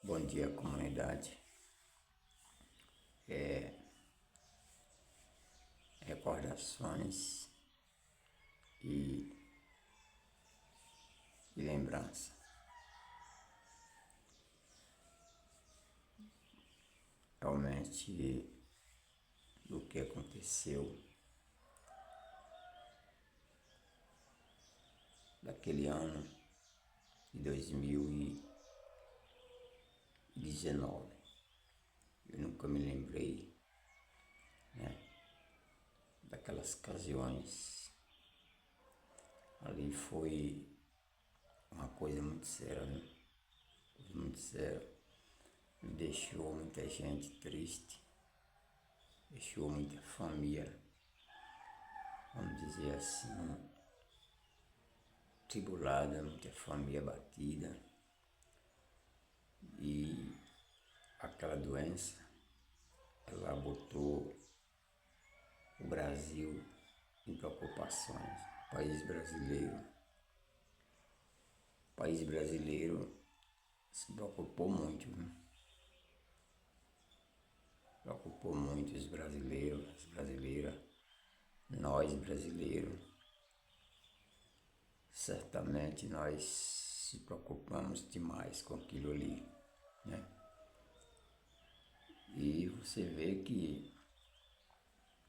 Bom dia, comunidade. Recordações e, lembrança. Realmente, do que aconteceu daquele ano de 2019. Eu nunca me lembrei, né, daquelas ocasiões. Ali foi uma coisa muito séria, né? Muito séria. Me deixou muita gente triste, deixou muita família, vamos dizer assim, tribulada, muita família batida. E aquela doença, ela botou o Brasil em preocupações. O país brasileiro se preocupou muito, né? Preocupou muito os brasileiros, as brasileiras, nós brasileiros. Certamente nós se preocupamos demais com aquilo ali, né? E você vê que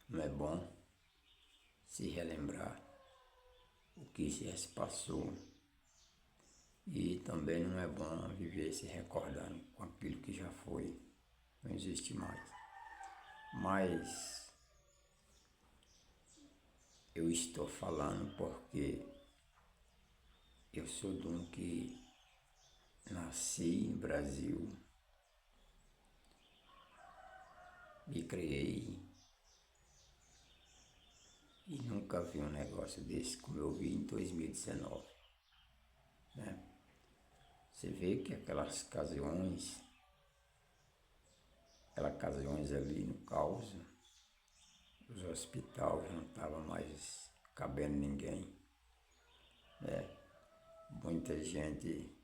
não é bom se relembrar o que já se passou, e também não é bom viver se recordando com aquilo que já foi, não existe mais. Mas eu estou falando porque eu sou de um que nasci no Brasil, me criei e nunca vi um negócio desse como eu vi em 2019, né? Você vê que aquelas ocasiões ali no caos, os hospitais não estavam mais cabendo ninguém, né? Muita gente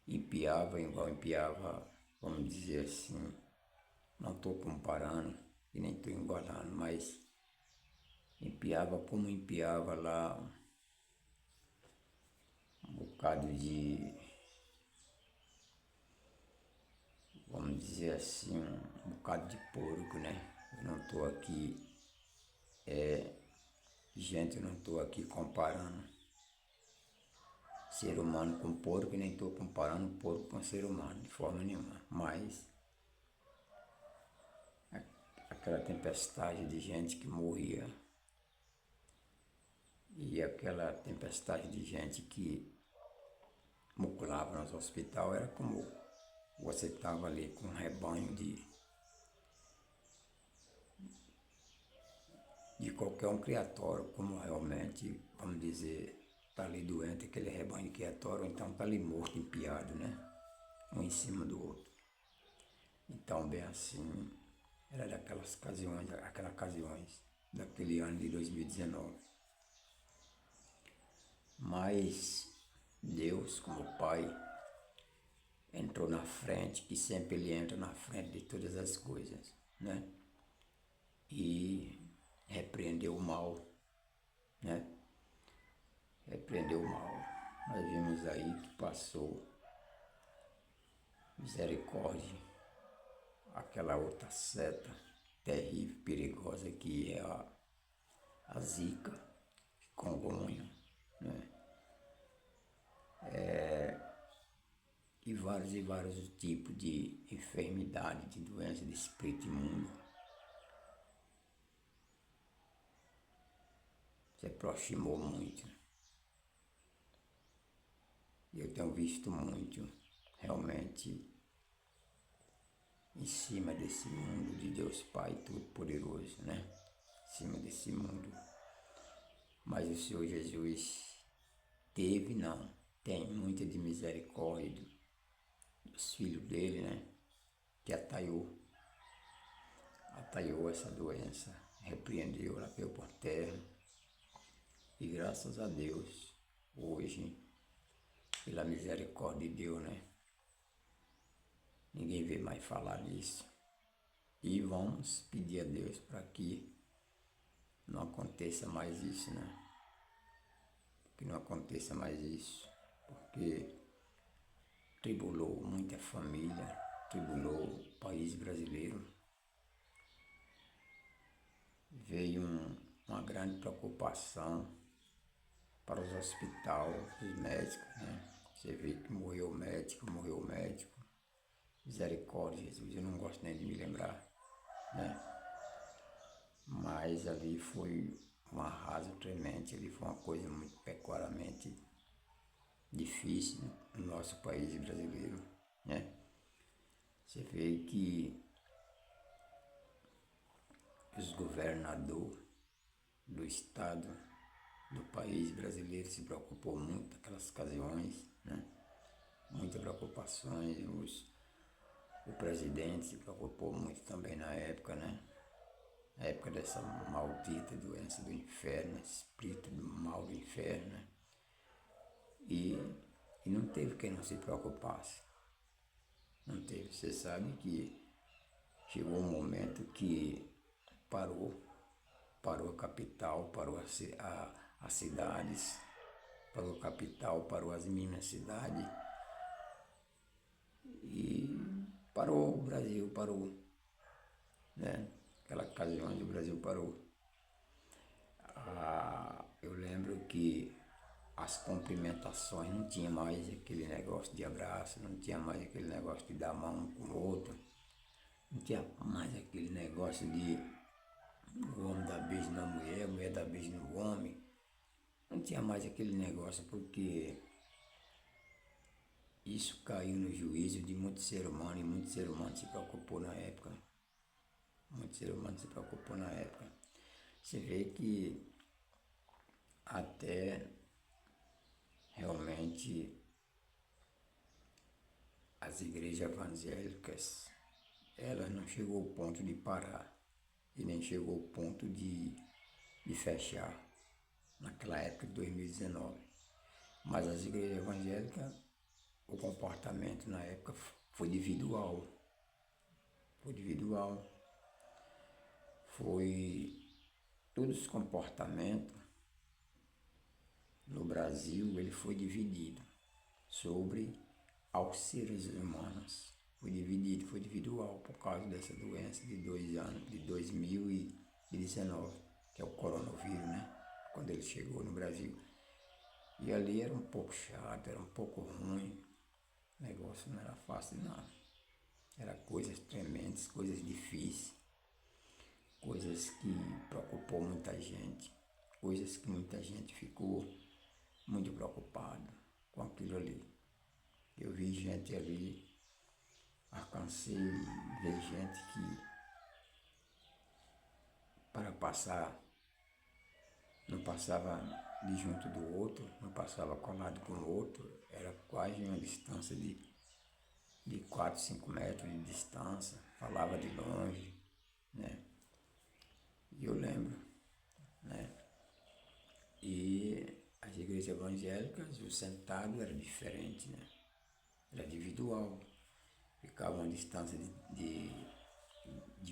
empiava, igual empiava, vamos dizer assim, não estou comparando e nem estou igualando, mas empiava como empiava lá um bocado de, vamos dizer assim, um bocado de porco, né? Eu não estou aqui, gente, eu não estou aqui comparando ser humano com porco, e nem estou comparando porco com ser humano, de forma nenhuma. Mas aquela tempestade de gente que morria, e aquela tempestade de gente que muculava nos hospitais, era como você estava ali com um rebanho de qualquer um criatório, como realmente, vamos dizer, está ali doente aquele rebanho criatório, então está ali morto, empiado, né? Um em cima do outro. Então, bem assim, era aquelas ocasiões daquele ano de 2019. Mas Deus, como Pai, entrou na frente, que sempre Ele entra na frente de todas as coisas, né? E repreendeu o mal, né? Repreendeu o mal. Nós vimos aí que passou misericórdia, aquela outra seta terrível, perigosa, que é a Zika, chikungunya, né? E vários tipos de enfermidade, de doença, de espírito imundo. Se aproximou muito. E eu tenho visto muito, realmente, em cima desse mundo de Deus Pai Todo-Poderoso, né? Em cima desse mundo. Mas o Senhor Jesus tem muita de misericórdia dos filhos dele, né? Que ataiou essa doença, repreendeu, ela caiu por terra. E graças a Deus, hoje, pela misericórdia de Deus, né? ver mais falar nisso. E vamos pedir a Deus para que não aconteça mais isso, né? Que não aconteça mais isso, porque tribulou muita família, tribulou o país brasileiro. Veio uma grande preocupação para os hospitais, os médicos, né? Você vê que morreu o médico. Misericórdia, Jesus, eu não gosto nem de me lembrar, né? Mas ali foi um arraso tremendo, ali foi uma coisa muito peculiarmente difícil no nosso país brasileiro, né? Você vê que os governadores do estado, do país brasileiro se preocupou muito naquelas ocasiões, né? Muitas preocupações, o presidente se preocupou muito também na época, né? Na época dessa maldita doença do inferno, espírito do mal do inferno, né? E não teve quem não se preocupasse. Não teve. Você sabe que chegou um momento que parou a capital, parou as cidades, parou a capital, parou as minas cidades e parou o Brasil, parou, né? Aquela ocasião onde o Brasil parou. Eu lembro que as cumprimentações não tinha mais aquele negócio de abraço, não tinha mais aquele negócio de dar mão um com o outro, não tinha mais aquele negócio de o homem dar beijo na mulher, a mulher dar beijo no homem. Não tinha mais aquele negócio, porque isso caiu no juízo de muito ser humano, e muito ser humano se preocupou na época. Muito ser humano se preocupou na época. Você vê que até realmente as igrejas evangélicas, elas não chegou ao ponto de parar e nem chegou ao ponto de fechar naquela época de 2019. Mas as igrejas evangélicas, o comportamento na época foi individual. Foi individual. Foi todos os comportamentos no Brasil, ele foi dividido sobre aos seres humanos. Foi dividido, foi individual por causa dessa doença de 2019, que é o coronavírus, né? Quando ele chegou no Brasil. E ali era um pouco chato, era um pouco ruim. O negócio não era fácil, não. Era coisas tremendas, coisas difíceis, coisas que preocupou muita gente, coisas que muita gente ficou muito preocupada com aquilo ali. Eu vi gente ali, alcancei ver gente que para passar, não passava de junto do outro, não passava colado com o outro, era quase uma distância de 4, 5 metros de distância, falava de longe, né? E eu lembro, né? E as igrejas evangélicas, o sentado era diferente, né? Era individual, ficava uma distância de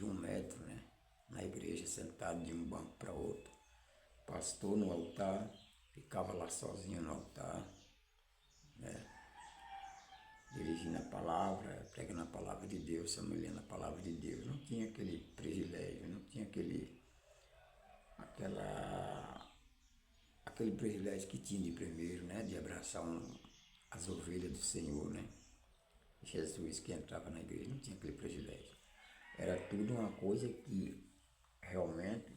1 metro, né? Na igreja, sentado de um banco para outro. Pastor no altar, ficava lá sozinho no altar, né? Dirigindo a palavra, pregando a palavra de Deus, semelhando a palavra de Deus. Não tinha aquele privilégio, não tinha aquele privilégio que tinha de primeiro, né? De abraçar as ovelhas do Senhor, né? Jesus que entrava na igreja não tinha aquele privilégio. Era tudo uma coisa que realmente,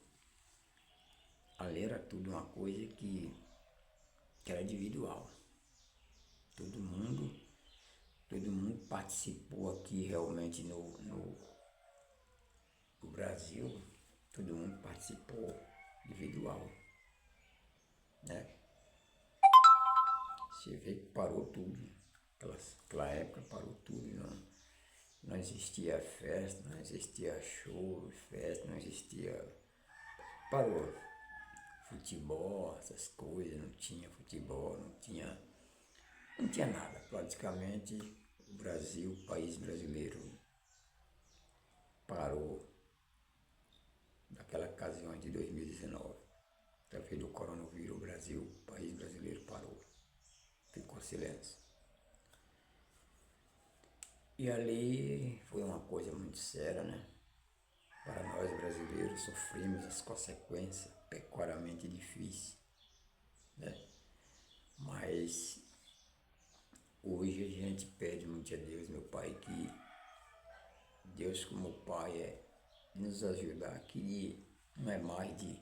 ali era tudo uma coisa que era individual. Todo mundo participou aqui realmente no Brasil, todo mundo participou individual, né? Você vê que parou tudo, aquela época parou tudo, não existia festa, não existia show, festa, não existia, parou. Futebol, essas coisas, não tinha futebol, não tinha nada. Praticamente o Brasil, o país brasileiro, parou naquela ocasião de 2019. Através do coronavírus, o Brasil, o país brasileiro parou. Ficou silêncio. E ali foi uma coisa muito séria, né? Para nós brasileiros sofrimos as consequências peculiarmente difíceis, né? Mas hoje a gente pede muito a Deus, meu Pai, que Deus como Pai nos ajudar, que não é mais de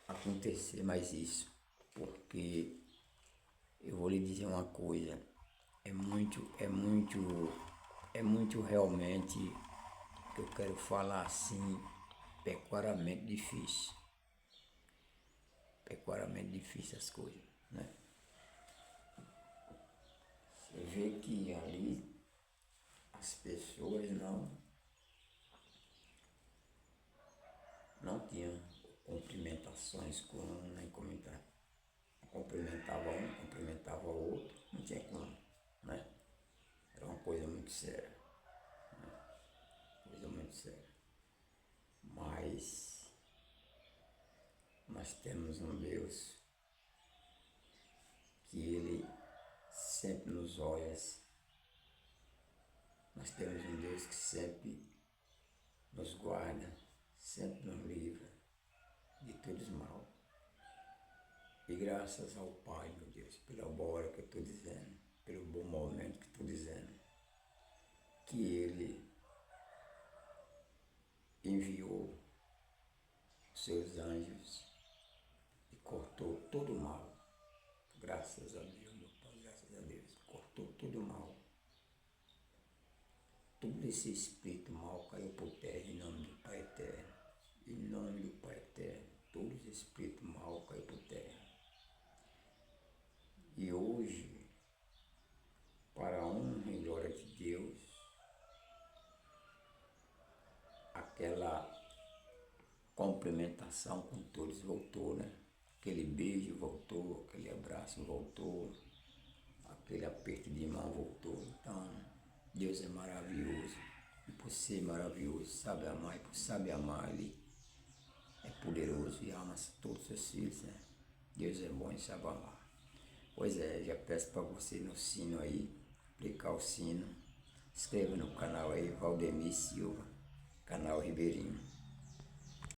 acontecer mais isso, porque eu vou lhe dizer uma coisa, é muito realmente que eu quero falar assim, peculiarmente difícil as coisas, né? Você vê que ali as pessoas não tinham cumprimentações com um, nem comentar. Cumprimentava um, cumprimentava o outro, não tinha como, né? Era uma coisa muito séria, coisa muito séria. Mas nós temos um Deus que Ele sempre nos olha. Nós temos um Deus que sempre nos guarda, sempre nos livra de todos os mal. E graças ao Pai, meu Deus, pela boa hora que eu estou dizendo, pelo bom momento que estou dizendo, que Ele enviou seus anjos e cortou todo o mal. Graças a Deus, meu Pai, graças a Deus, cortou todo o mal. Todo esse espírito mal caiu por terra em nome do Pai Eterno. Em nome do Pai Eterno, todo esse espírito mal caiu por terra. E hoje, para a honra e glória de Deus, aquela cumprimentação com todos voltou, né? Aquele beijo voltou, aquele abraço voltou, aquele aperto de mão voltou. Então, Deus é maravilhoso. E por ser maravilhoso, sabe amar, e por saber amar, Ele é poderoso e ama todos os seus filhos, né? Deus é bom e sabe amar. Pois é, já peço para você no sino aí, aplicar o sino. Inscreva no canal aí, Valdemir Silva, canal Ribeirinho.